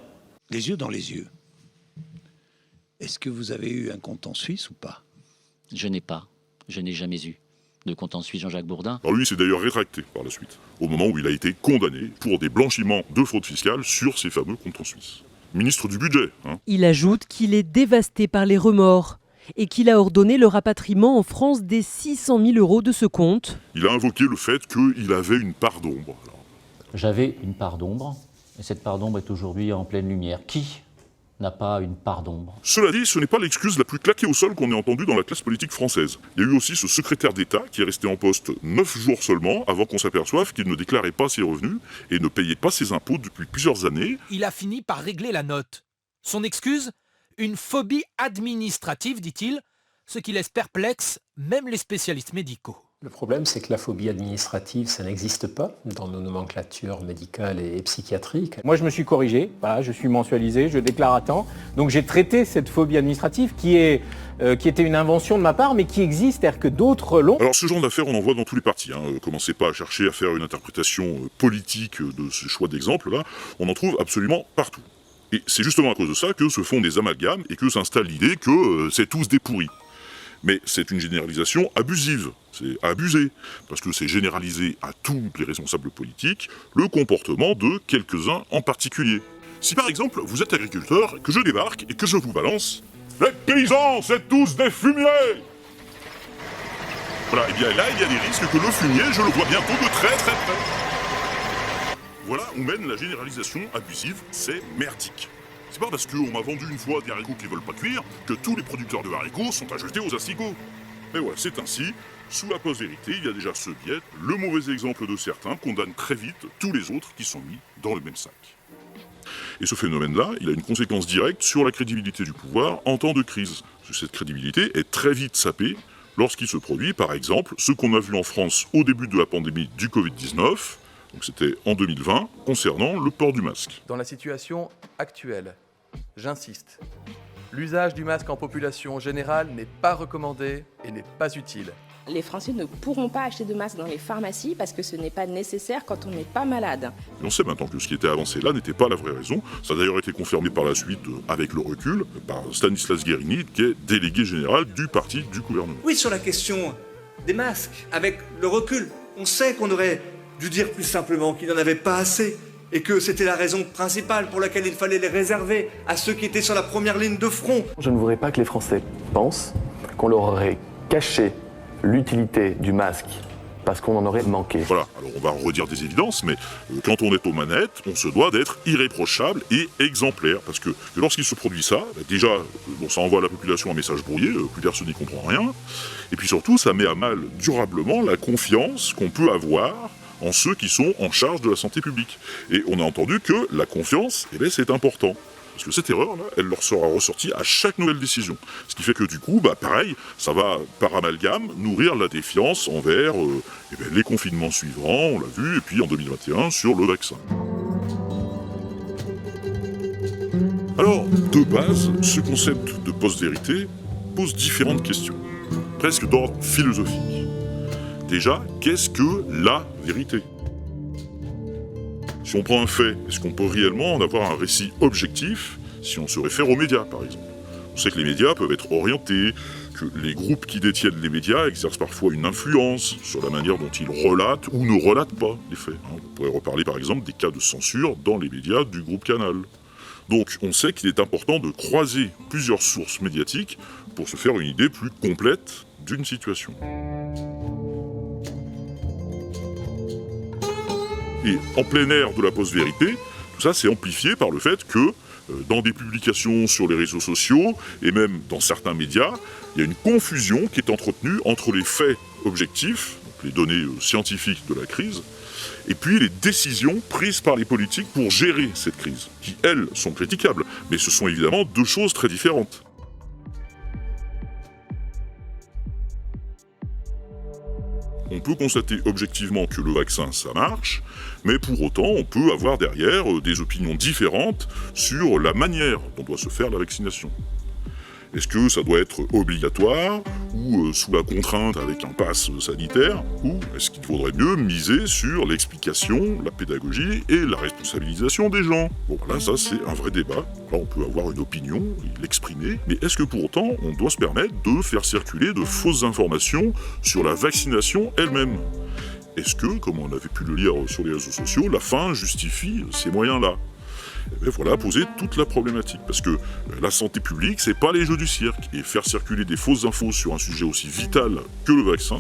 Les yeux dans les yeux. Est-ce que vous avez eu un compte en Suisse ou pas ? Je n'ai jamais eu de compte en Suisse, Jean-Jacques Bourdin. Alors lui, s'est d'ailleurs rétracté par la suite, au moment où il a été condamné pour des blanchiments de fraude fiscale sur ces fameux comptes en Suisse. Ministre du budget, hein. Il ajoute qu'il est dévasté par les remords et qu'il a ordonné le rapatriement en France des 600 000 € de ce compte. Il a invoqué le fait qu'il avait une part d'ombre. J'avais une part d'ombre, et cette part d'ombre est aujourd'hui en pleine lumière. Qui n'a pas une part d'ombre? Cela dit, ce n'est pas l'excuse la plus claquée au sol qu'on ait entendue dans la classe politique française. Il y a eu aussi ce secrétaire d'État qui est resté en poste 9 jours seulement avant qu'on s'aperçoive qu'il ne déclarait pas ses revenus et ne payait pas ses impôts depuis plusieurs années. Il a fini par régler la note. Son excuse ? Une phobie administrative, dit-il, ce qui laisse perplexe même les spécialistes médicaux. Le problème, c'est que la phobie administrative, ça n'existe pas dans nos nomenclatures médicales et psychiatriques. Moi, je me suis corrigé, voilà, je suis mensualisé, je déclare à temps. Donc j'ai traité cette phobie administrative qui était une invention de ma part, mais qui existe, c'est-à-dire que d'autres l'ont. Alors ce genre d'affaires, on en voit dans tous les partis. Commencez pas à chercher à faire une interprétation politique de ce choix d'exemple-là. On en trouve absolument partout. Et c'est justement à cause de ça que se font des amalgames et que s'installe l'idée que c'est tous des pourris. Mais c'est une généralisation abusive, c'est abusé, parce que c'est généraliser à tous les responsables politiques le comportement de quelques-uns en particulier. Si par exemple vous êtes agriculteur, que je débarque et que je vous balance « Les paysans, c'est tous des fumiers !» Voilà, et bien là il y a des risques que le fumier, je le vois bientôt de très très près. Voilà, on mène la généralisation abusive, c'est merdique. C'est pas parce qu'on m'a vendu une fois des haricots qui veulent pas cuire que tous les producteurs de haricots sont à jeter aux asticots. Mais ouais, c'est ainsi. Sous la post-vérité, il y a déjà ce biais, le mauvais exemple de certains condamne très vite tous les autres qui sont mis dans le même sac. Et ce phénomène-là, il a une conséquence directe sur la crédibilité du pouvoir en temps de crise. Parce que cette crédibilité est très vite sapée lorsqu'il se produit, par exemple, ce qu'on a vu en France au début de la pandémie du Covid-19, donc c'était en 2020, concernant le port du masque. Dans la situation actuelle, j'insiste, L'usage du masque en population générale n'est pas recommandé et n'est pas utile. Les Français ne pourront pas acheter de masques dans les pharmacies parce que ce n'est pas nécessaire quand on n'est pas malade. Et on sait maintenant que ce qui était avancé là n'était pas la vraie raison. Ça a d'ailleurs été confirmé par la suite, avec le recul, par Stanislas Guerini, qui est délégué général du parti du gouvernement. Oui, sur la question des masques, avec le recul, on sait qu'on aurait dû dire plus simplement qu'il n'y en avait pas assez et que c'était la raison principale pour laquelle il fallait les réserver à ceux qui étaient sur la première ligne de front. Je ne voudrais pas que les Français pensent qu'on leur aurait caché l'utilité du masque parce qu'on en aurait manqué. Voilà, alors on va redire des évidences, mais quand on est aux manettes, on se doit d'être irréprochable et exemplaire, parce que lorsqu'il se produit ça, déjà, ça envoie à la population un message brouillé, plus personne n'y comprend rien, et puis surtout, ça met à mal durablement la confiance qu'on peut avoir en ceux qui sont en charge de la santé publique. Et on a entendu que la confiance, c'est important. Parce que cette erreur-là, elle leur sera ressortie à chaque nouvelle décision. Ce qui fait que du coup, pareil, ça va par amalgame nourrir la défiance envers les confinements suivants, on l'a vu, et puis en 2021 sur le vaccin. Alors, de base, ce concept de post-vérité pose différentes questions, presque d'ordre philosophique. Déjà, qu'est-ce que la vérité ? Si on prend un fait, est-ce qu'on peut réellement en avoir un récit objectif si on se réfère aux médias, par exemple ? On sait que les médias peuvent être orientés, que les groupes qui détiennent les médias exercent parfois une influence sur la manière dont ils relatent ou ne relatent pas les faits. On pourrait reparler par exemple des cas de censure dans les médias du groupe Canal. Donc on sait qu'il est important de croiser plusieurs sources médiatiques pour se faire une idée plus complète d'une situation. Et en plein air de la post-vérité, tout ça c'est amplifié par le fait que dans des publications sur les réseaux sociaux et même dans certains médias, il y a une confusion qui est entretenue entre les faits objectifs, donc les données scientifiques de la crise, et puis les décisions prises par les politiques pour gérer cette crise, qui elles sont critiquables, mais ce sont évidemment deux choses très différentes. On peut constater objectivement que le vaccin, ça marche, mais pour autant, on peut avoir derrière des opinions différentes sur la manière dont doit se faire la vaccination. Est-ce que ça doit être obligatoire ou sous la contrainte avec un pass sanitaire, ou est-ce qu'il faudrait mieux miser sur l'explication, la pédagogie et la responsabilisation des gens ? Bon, là, ça, c'est un vrai débat. Là, on peut avoir une opinion et l'exprimer, mais est-ce que pour autant, on doit se permettre de faire circuler de fausses informations sur la vaccination elle-même ? Est-ce que, comme on avait pu le lire sur les réseaux sociaux, la fin justifie ces moyens-là ? Et bien voilà, poser toute la problématique, parce que la santé publique, c'est pas les jeux du cirque, et faire circuler des fausses infos sur un sujet aussi vital que le vaccin,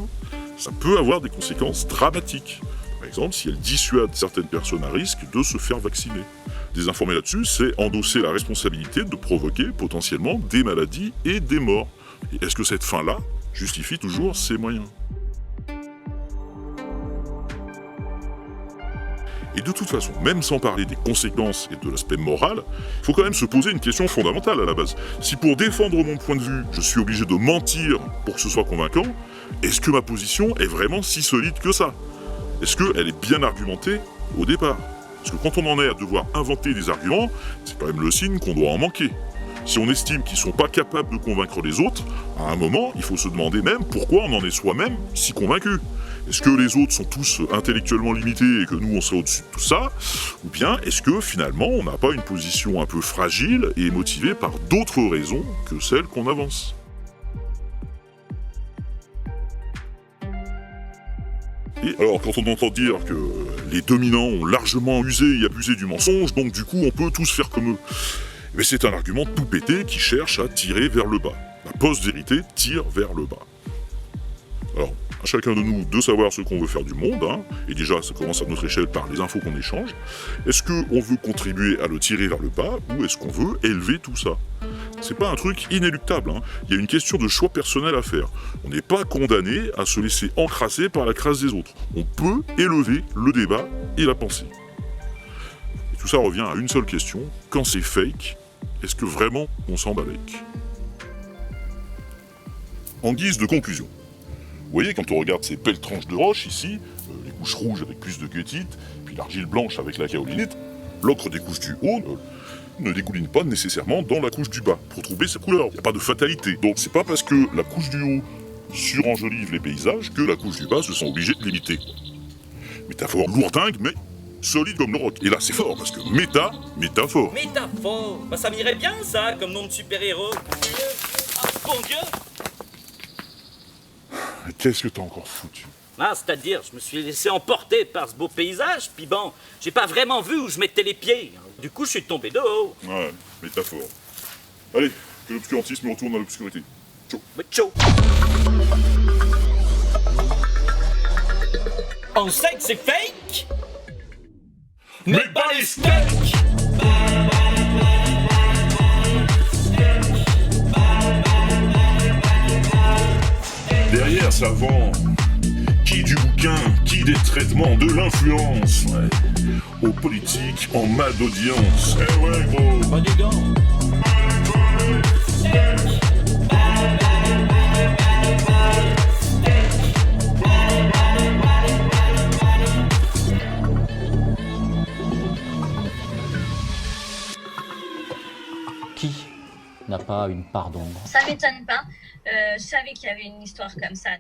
ça peut avoir des conséquences dramatiques. Par exemple, si elle dissuade certaines personnes à risque de se faire vacciner. Désinformer là-dessus, c'est endosser la responsabilité de provoquer potentiellement des maladies et des morts. Et est-ce que cette fin-là justifie toujours ces moyens ? Et de toute façon, même sans parler des conséquences et de l'aspect moral, il faut quand même se poser une question fondamentale à la base. Si pour défendre mon point de vue, je suis obligé de mentir pour que ce soit convaincant, est-ce que ma position est vraiment si solide que ça ? Est-ce qu'elle est bien argumentée au départ ? Parce que quand on en est à devoir inventer des arguments, c'est quand même le signe qu'on doit en manquer. Si on estime qu'ils ne sont pas capables de convaincre les autres, à un moment, il faut se demander même pourquoi on en est soi-même si convaincu. Est-ce que les autres sont tous intellectuellement limités et que nous on serait au-dessus de tout ça ? Ou bien est-ce que finalement on n'a pas une position un peu fragile et motivée par d'autres raisons que celles qu'on avance ? Et alors quand on entend dire que les dominants ont largement usé et abusé du mensonge, donc du coup on peut tous faire comme eux, mais c'est un argument tout pété qui cherche à tirer vers le bas. La post-vérité tire vers le bas. Alors, à chacun de nous de savoir ce qu'on veut faire du monde, et déjà ça commence à notre échelle par les infos qu'on échange. Est-ce qu'on veut contribuer à le tirer vers le bas, ou est-ce qu'on veut élever tout ça ? C'est pas un truc inéluctable, il y a une question de choix personnel à faire. On n'est pas condamné à se laisser encrasser par la crasse des autres. On peut élever le débat et la pensée. Et tout ça revient à une seule question, quand c'est fake, est-ce que vraiment on s'en bat avec ? En guise de conclusion, vous voyez, quand on regarde ces belles tranches de roche ici, les couches rouges avec plus de goethite, puis l'argile blanche avec la kaolinite, l'ocre des couches du haut, ne dégouline pas nécessairement dans la couche du bas pour trouver sa couleur. Il n'y a pas de fatalité. Donc c'est pas parce que la couche du haut surenjolive les paysages que la couche du bas se sent obligée de l'imiter. Métaphore lourdingue, mais solide comme le roc. Et là c'est fort, parce que métaphore. Métaphore, bah ça m'irait bien ça, comme nom de super-héros. Ah, bon Dieu. Qu'est-ce que t'as encore foutu? Ah, c'est-à-dire, je me suis laissé emporter par ce beau paysage, puis bon, j'ai pas vraiment vu où je mettais les pieds. Du coup, je suis tombé de haut. Ouais, métaphore. Allez, que l'obscurantisme retourne à l'obscurité. Ciao. Mais ciao. On sait que c'est fake, mais pas les steaks. Derrière ça vend. Qui du bouquin, qui des traitements, de l'influence, ouais. Aux politiques en mal d'audience. Eh ouais gros. Pas des gants. Qui n'a pas une part d'ombre? Ça m'étonne pas. Je savais qu'il y avait une histoire comme ça.